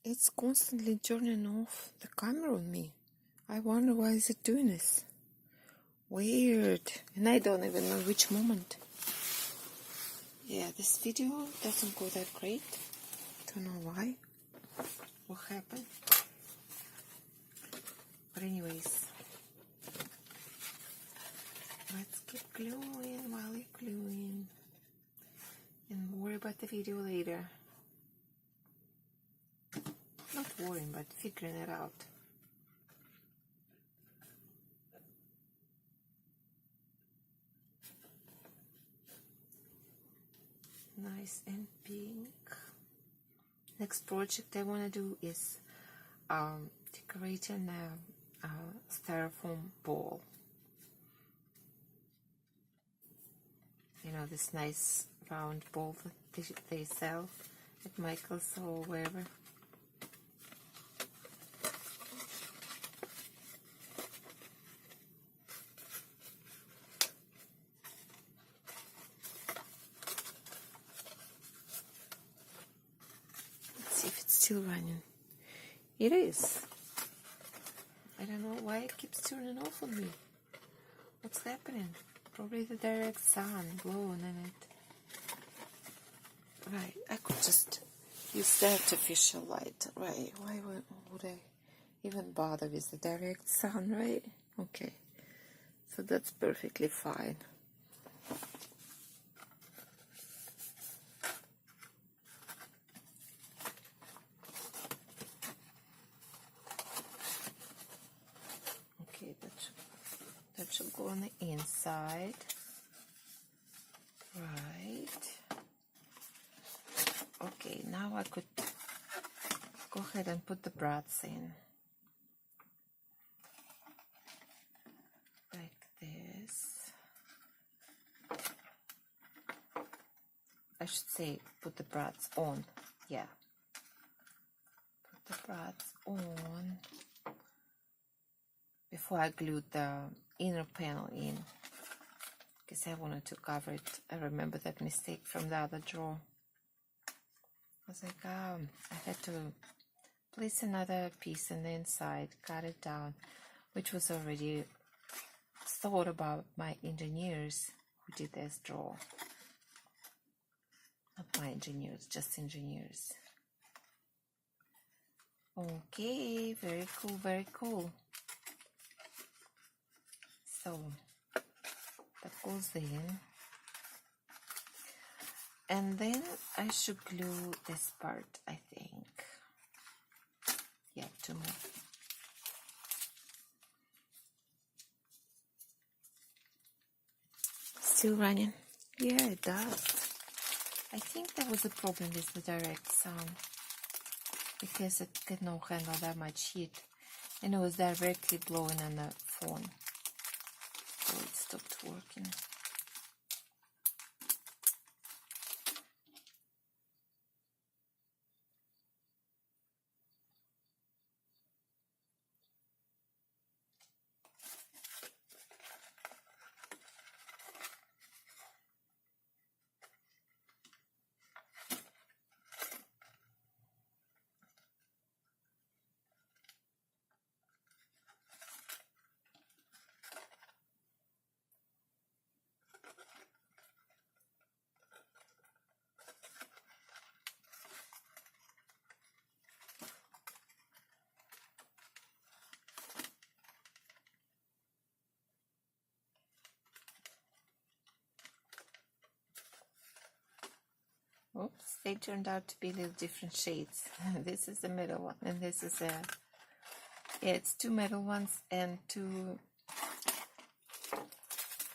It's constantly turning off the camera on me. I wonder why is it doing this. Weird. And I don't even know which moment. Yeah, this video doesn't go that great. Don't know why. What happened? But anyways, let's keep gluing while you're gluing. And worry about the video later. Not worrying, but figuring it out. Nice and pink. Next project I want to do is decorating a styrofoam bowl. You know, this nice round bowl that they sell at Michael's or wherever. Let's see if it's still running. It is. I don't know why it keeps turning off on me. What's happening? Probably the direct sun blowing in it. Right, I could just use the artificial light. Right, why would I even bother with the direct sun, right? Okay, so that's perfectly fine. Okay, that should go on the inside. Right. Okay, now I could go ahead and put the brads in. Like this. I should say put the brads on. Yeah. Put the brads on before I glued the inner panel in. Because I wanted to cover it. I remember that mistake from the other drawer. I was like, I had to place another piece in the inside, cut it down, which was already thought about my engineers who did this drawer. Not my engineers, just engineers. Okay, very cool, very cool. So that goes in. And then I should glue this part, I think. Yeah, 2 more. Still running? Yeah, it does. I think there was a problem with the direct sun because it could not handle that much heat and it was directly blowing on the phone. So it stopped working. Oops, they turned out to be little different shades. This is the middle one, and this is yeah, it's 2 middle ones and 2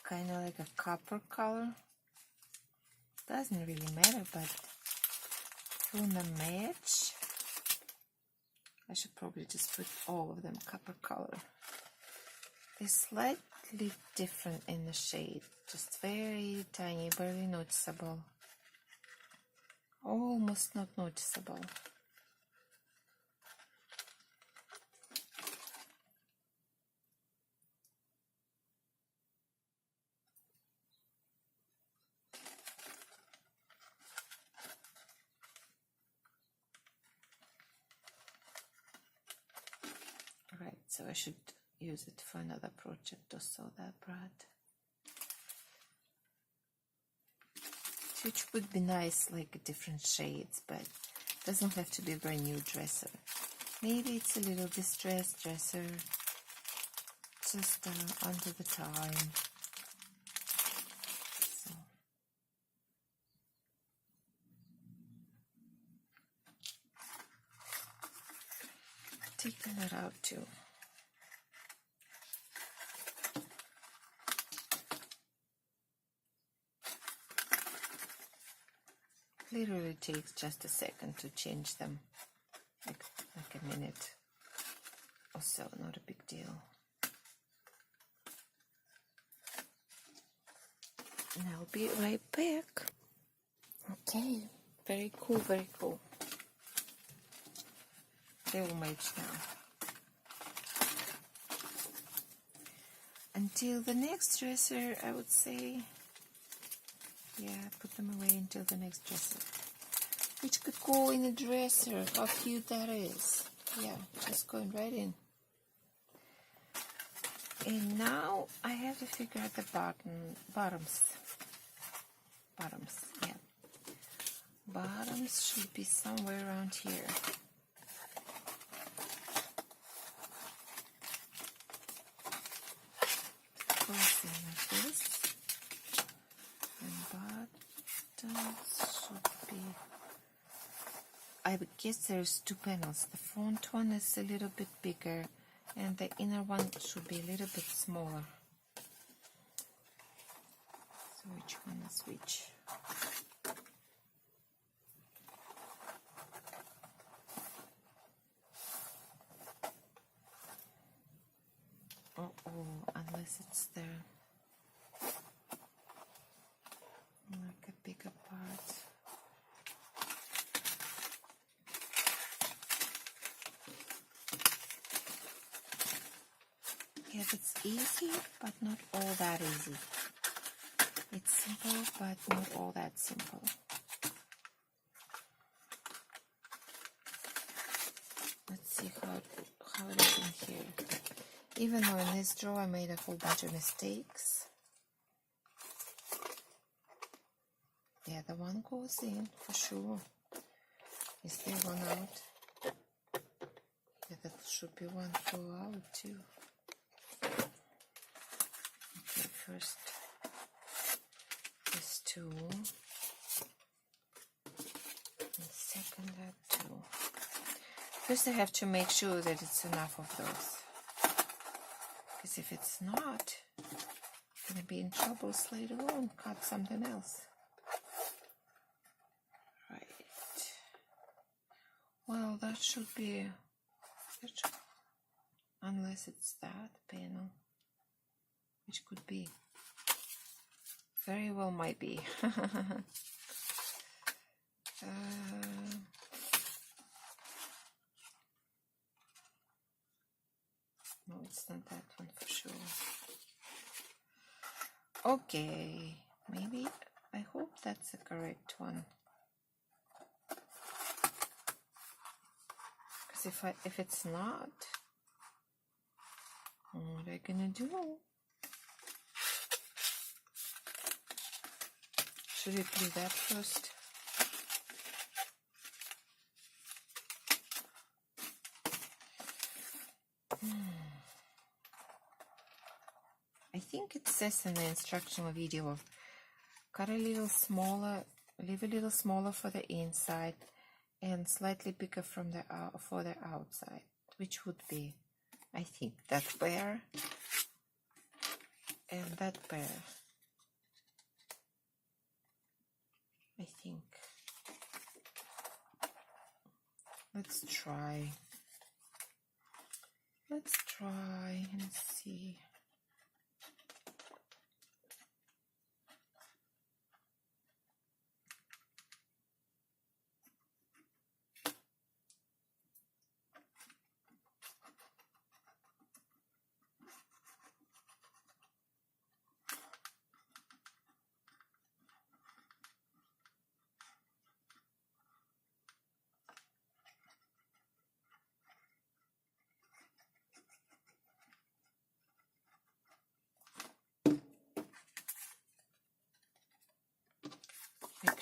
kind of like a copper color. Doesn't really matter, but from the match, I should probably just put all of them copper color. They're slightly different in the shade, just very tiny, barely noticeable. Almost not noticeable. so I should use it for another project or so, that brad. Which would be nice, like different shades, but doesn't have to be a brand new dresser. Maybe it's a little distressed dresser, just under the time. So. Take that out too. Literally takes just a second to change them, like a minute or so, not a big deal. And I'll be right back. Okay, very cool, very cool. They will match now. Until the next dresser, I would say, yeah, put them away until the next dresser. Which could go in a dresser. How cute that is. Yeah, just going right in. And now I have to figure out the bottoms. Bottoms, yeah. Bottoms should be somewhere around here. Goes in like this. And bottoms should be, I would guess there's two panels. The front one is a little bit bigger and the inner one should be a little bit smaller. So which one is which? Unless it's there. Like a bigger part. Yes, it's easy, but not all that easy. It's simple, but not all that simple. Let's see how it is in here. Even though in this drawer I made a whole bunch of mistakes. Yeah, the one goes in for sure. Is there one out? Yeah, that should be one go out too. Okay, first this two. And second that two. First I have to make sure that it's enough of those. Because if it's not, I'm going to be in trouble later on. Cut something else. Right. Well, that should be, unless it's that panel, which could be. Very well might be. No, it's not that one for sure. Okay, maybe, I hope that's the correct one. Because if it's not, what am I gonna do? Should we do that first? I think it says in the instructional video of cut a little smaller, leave a little smaller for the inside and slightly bigger from the for the outside, which would be, I think, that pair and that pair. I think. Let's try. Let's try and see.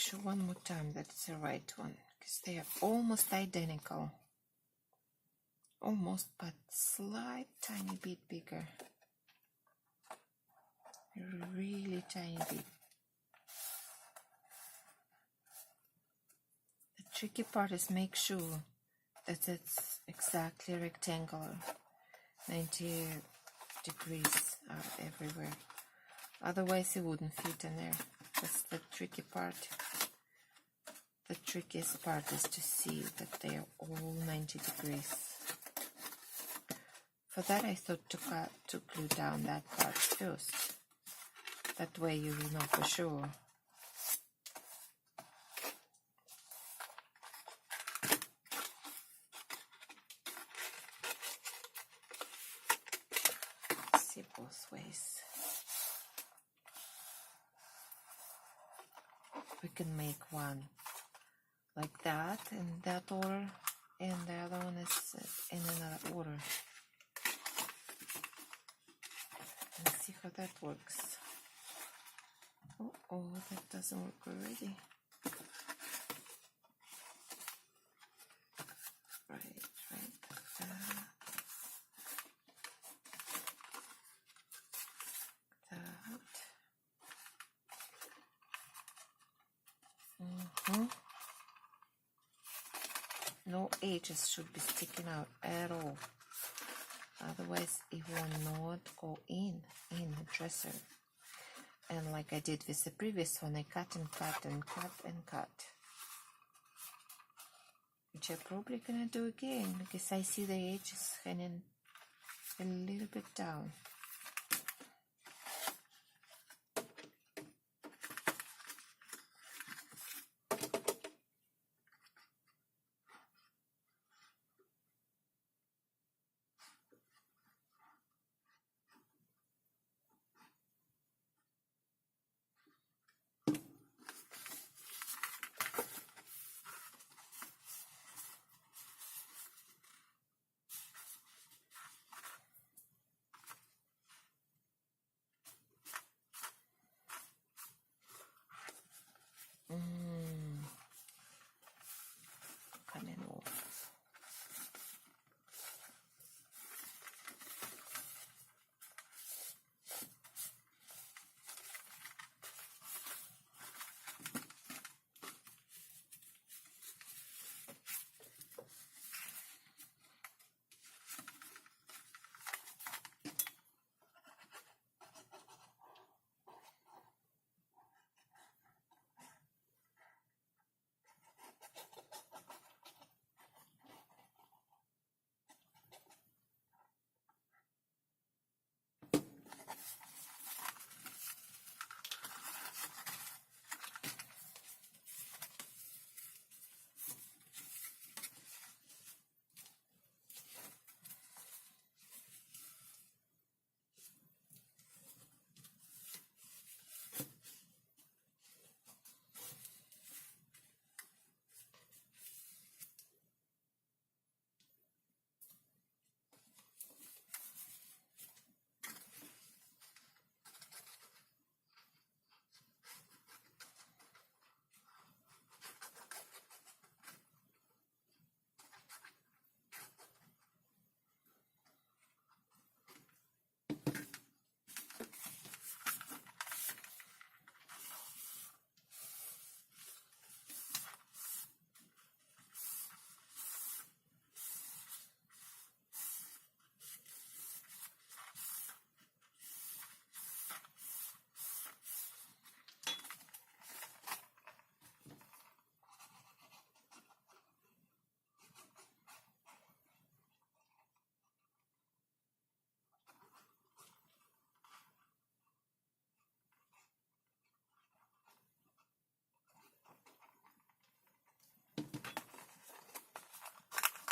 sure one more time that it's the right one, because they are almost identical. Almost, but slight tiny bit bigger. Really tiny bit. The tricky part is make sure that it's exactly rectangular. 90 degrees out everywhere. Otherwise it wouldn't fit in there. That's the tricky part. The trickiest part is to see that they are all 90 degrees. For that I thought to glue down that part first. That way you will know for sure. See both ways. We can make one like that in that order, and the other one is in another order. Let's see how that works. Oh, that doesn't work already. Right. No edges should be sticking out at all. Otherwise it will not go in the dresser. And like I did with the previous one, I cut and cut and cut and cut. Which I'm probably gonna do again, because I see the edges hanging a little bit down. Coming off.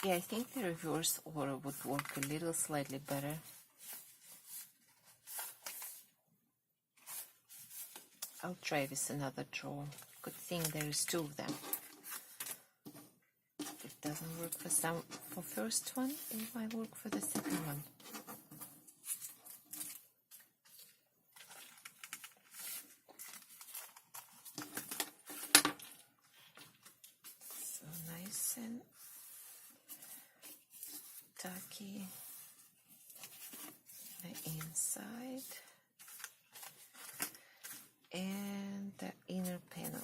Yeah, I think the reverse order would work a little slightly better. I'll try with another drawer. Good thing there is two of them. If it doesn't work for first one, it might work for the second one. tacky. The inside and the inner panel.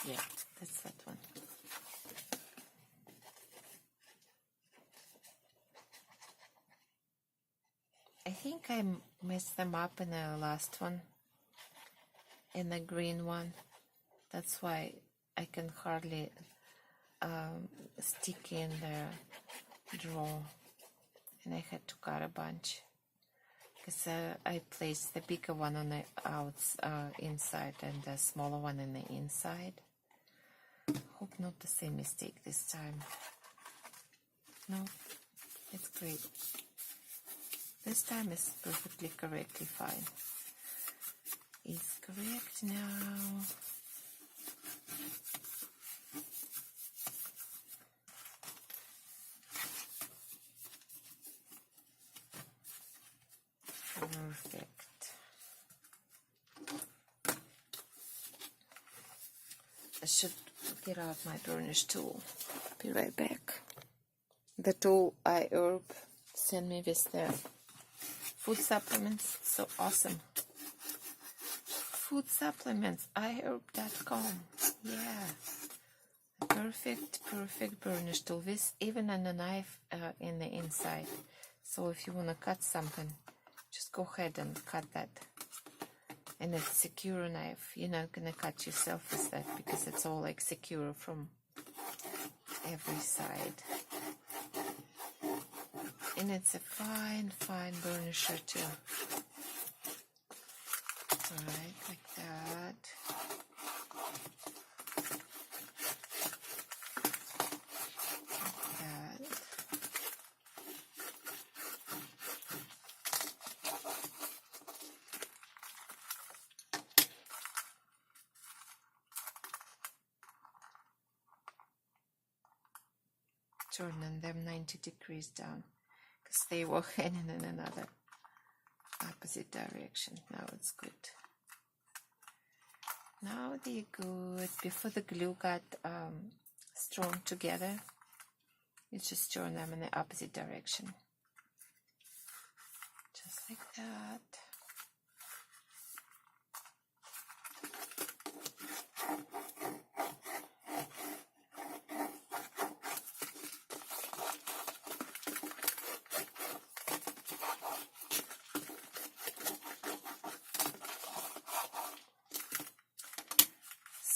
Yeah, that's that one. I think I messed them up in the last one, in the green one. That's why I can hardly stick in the drawer, and I had to cut a bunch because I placed the bigger one on the inside and the smaller one in the inside. Hope not the same mistake this time. No, it's great. This time is perfectly correctly fine. It's correct now. Perfect. I should get out my burnish tool. Be right back. The tool I herb sent me with the food supplements. So awesome. Food supplements, iherb.com. Yeah. Perfect burnish tool with even a knife in the inside. So if you want to cut something, just go ahead and cut that. And it's secure knife. You're not going to cut yourself with that because it's all like secure from every side. And it's a fine burnisher too. Alright, like that. Like that. Turning them 90 degrees down because they were heading in another opposite direction. Now it's good. Now they're good. Before the glue got strung together, you just turn them in the opposite direction. Just like that.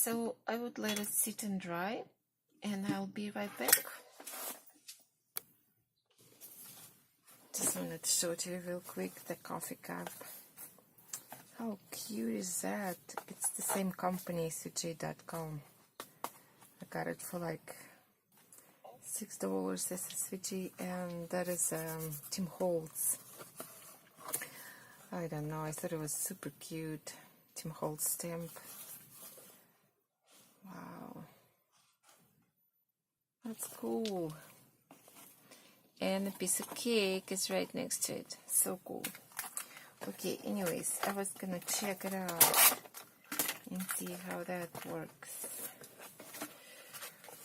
So I would let it sit and dry, and I'll be right back. Just wanted to show to you real quick the coffee cup. How cute is that? It's the same company, SVG.com. I got it for like $6 as SVG, and that is Tim Holtz. I don't know, I thought it was super cute. Tim Holtz stamp. Wow, that's cool. And a piece of cake is right next to it. So cool. Okay, anyways, I was gonna check it out and see how that works.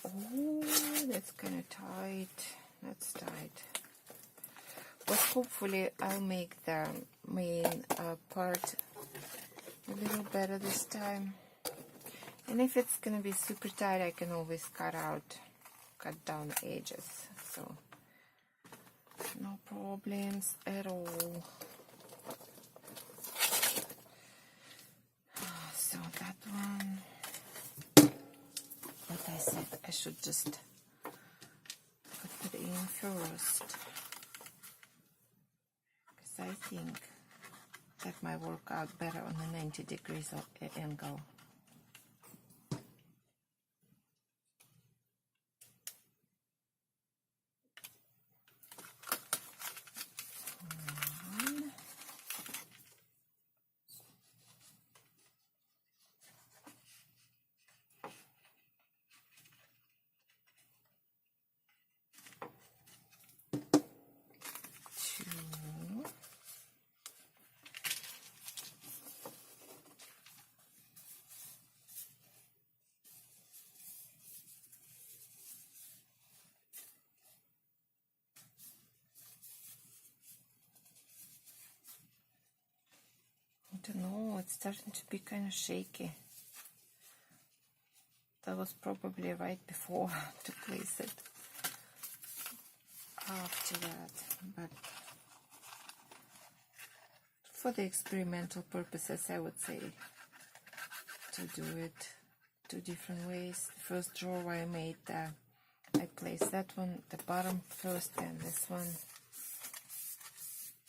Oh, that's kind of tight. That's tight. But hopefully I'll make the main part a little better this time. And if it's gonna be super tight, I can always cut down the edges. So no problems at all. So that one, like I said, I should just put it in first, because I think that might work out better on the 90 degrees angle. don't know, it's starting to be kind of shaky. That was probably right before to place it after that, but for the experimental purposes I would say to do it two different ways. The first drawer I made, I placed that one the bottom first, and this one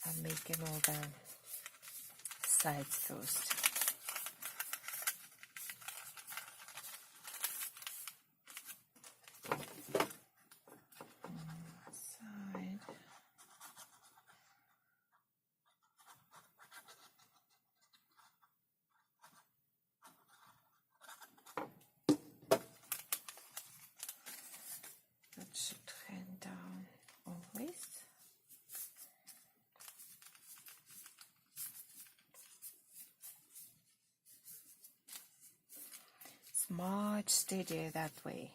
I'm making all the sides first. Side. That should hand down always. It's much steadier that way,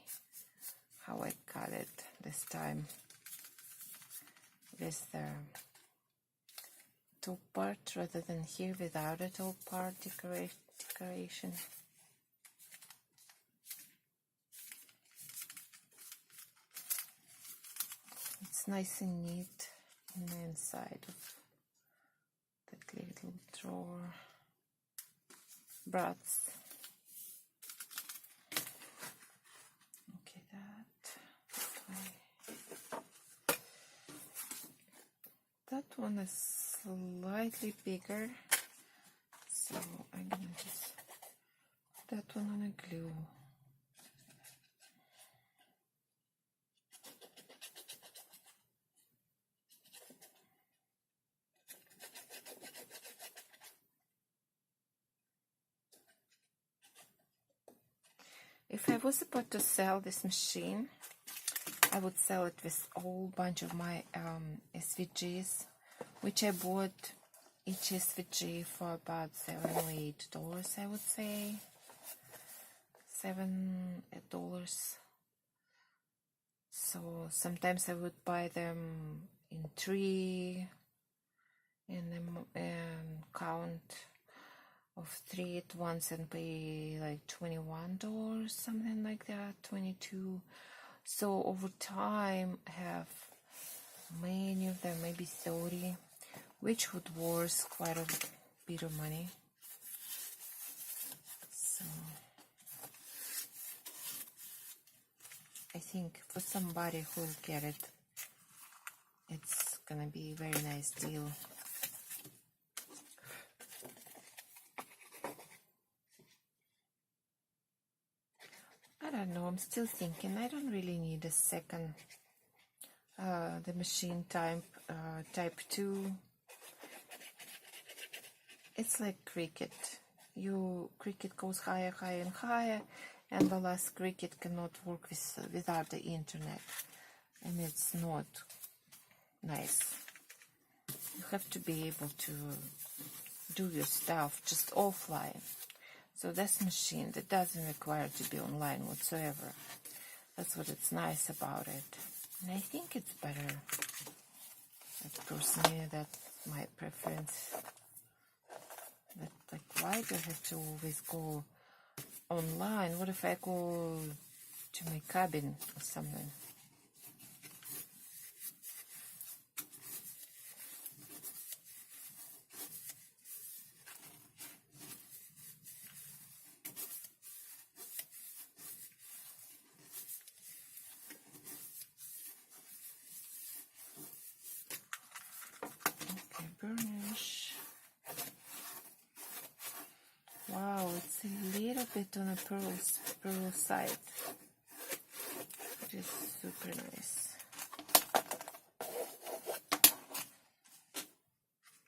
how I cut it this time, with the top part rather than here without a top part decoration. It's nice and neat in the inside of that little drawer. Brats. Okay, that one is slightly bigger, so I'm gonna just put that one on a glue. If I was about to sell this machine, I would sell it with a whole bunch of my SVGs, which I bought each SVG for about $7 or $8, I would say. $7. So sometimes I would buy them in 3 and count of 3 at once and pay like $21, something like that, 22. So over time I have many of them, maybe 30, which would worth quite a bit of money. So I think for somebody who will get it, it's gonna be a very nice deal. I don't know, I'm still thinking I don't really need a second, the machine type 2. It's like cricket. Cricket goes higher, higher and higher, and the last cricket cannot work without the internet, and it's not nice. You have to be able to do your stuff just offline. So this machine that doesn't require to be online whatsoever. That's what it's nice about it. And I think it's better. Like personally, that's my preference. But like, why do I have to always go online? What if I go to my cabin or something? Burnish. Wow, it's a little bit on a pearl side, which is super nice.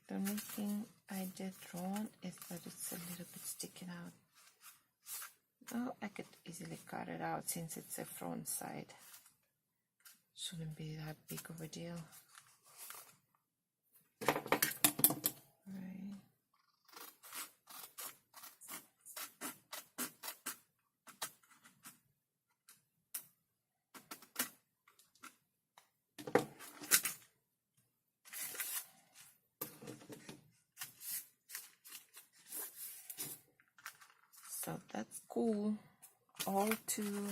The only thing I did wrong is that it's a little bit sticking out. Oh, I could easily cut it out since it's a front side. Shouldn't be that big of a deal. cool all two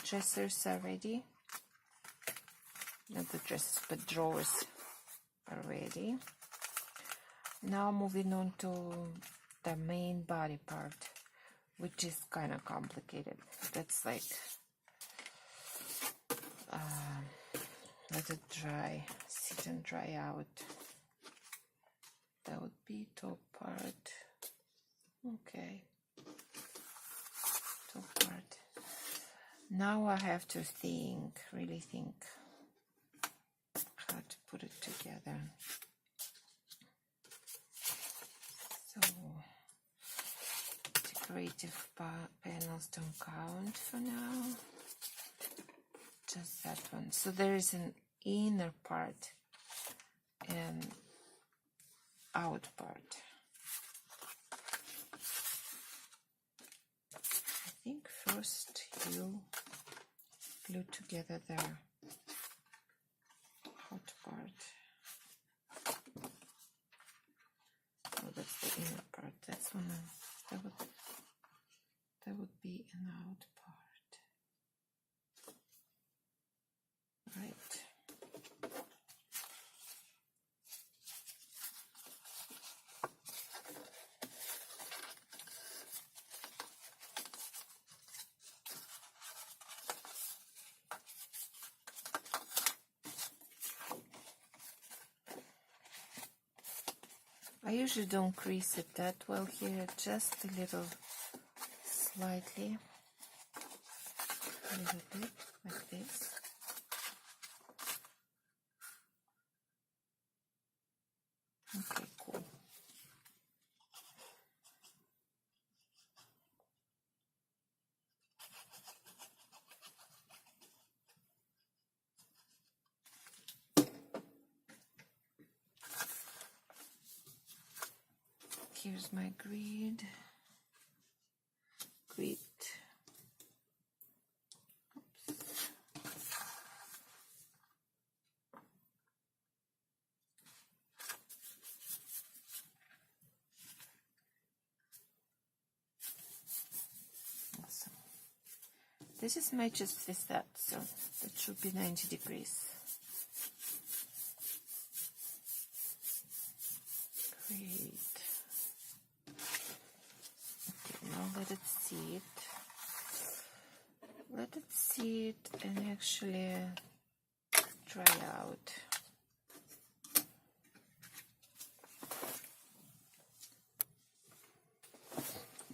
dressers are ready. Not the dressers, but drawers are ready. Now moving on to the main body part, which is kind of complicated. That's like let it dry, sit and dry out. That would be top part. Okay, top part. Now I have to think, really think how to put it together. So decorative panels don't count for now. Just that one. So there is an inner part and out part. I think first you glue together the hot part. Oh, that's the inner part. That's one. That would be an out part. Right. I usually don't crease it that well here, just a little, slightly, a little bit, like this. Okay, cool. Here's my grid. Oops. Awesome. This is matches with that, so that should be 90 degrees. Great. Okay, now let it sit. Let it sit and actually dry out.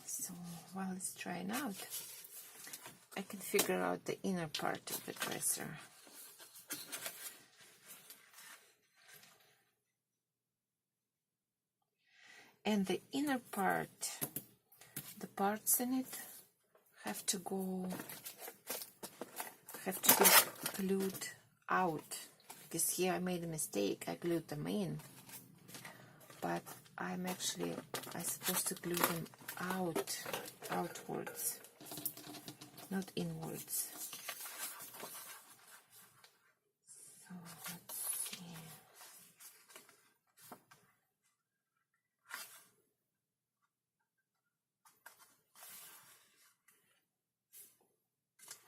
So while it's drying out, I can figure out the inner part of the dresser. And the inner part, the parts in it have to be glued out, because here I made a mistake. I glued them in, but I'm supposed to glue them outwards, not inwards. So let's see.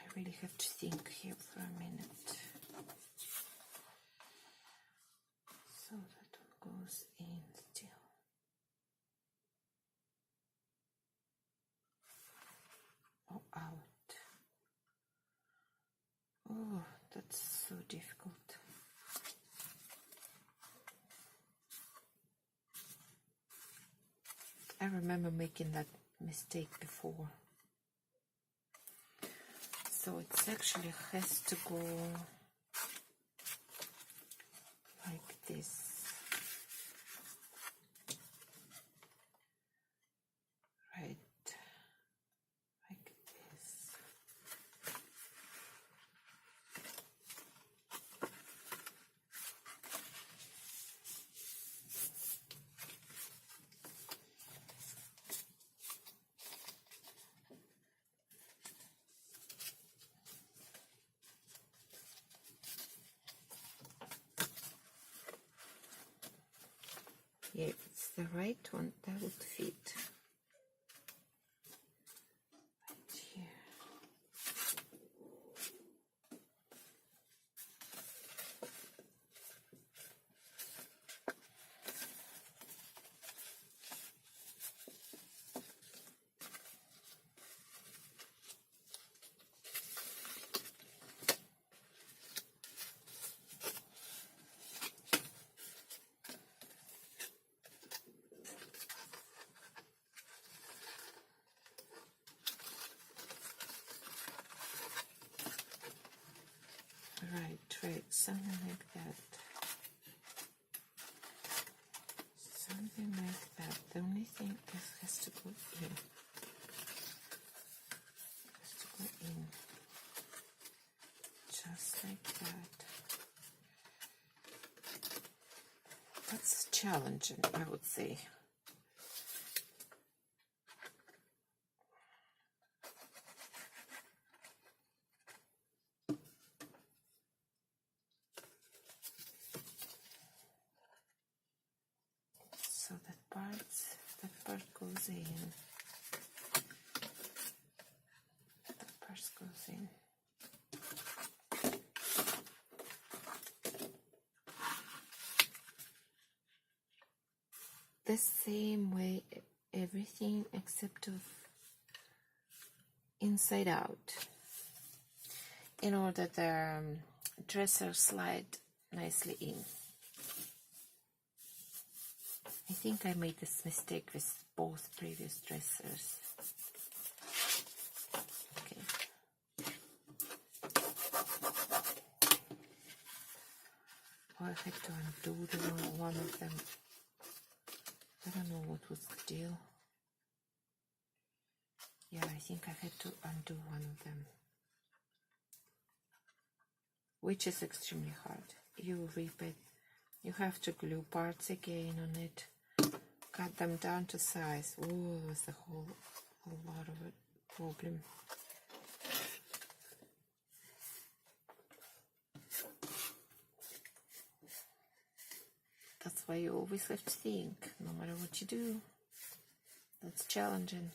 I really have to think here for a minute. So that one goes in still. Oh, out. Oh, that's so difficult. I remember making that mistake before. So it actually has to go like this. Right, like this. Yeah, it's the right one that would fit. right, something like that. Something like that. The only thing is has to go in. Has to go in. Just like that. That's challenging, I would say. So that part goes in. That part goes in. The same way, everything except of inside out, in order the dresser slide nicely in. I think I made this mistake with both previous dressers. Okay. Oh, I had to undo the one of them. I don't know what was the deal. Yeah, I think I had to undo one of them, which is extremely hard. You rip it, you have to glue parts again on it, cut them down to size. Oh, it was a whole lot of a problem. That's why you always have to think, no matter what you do. That's challenging.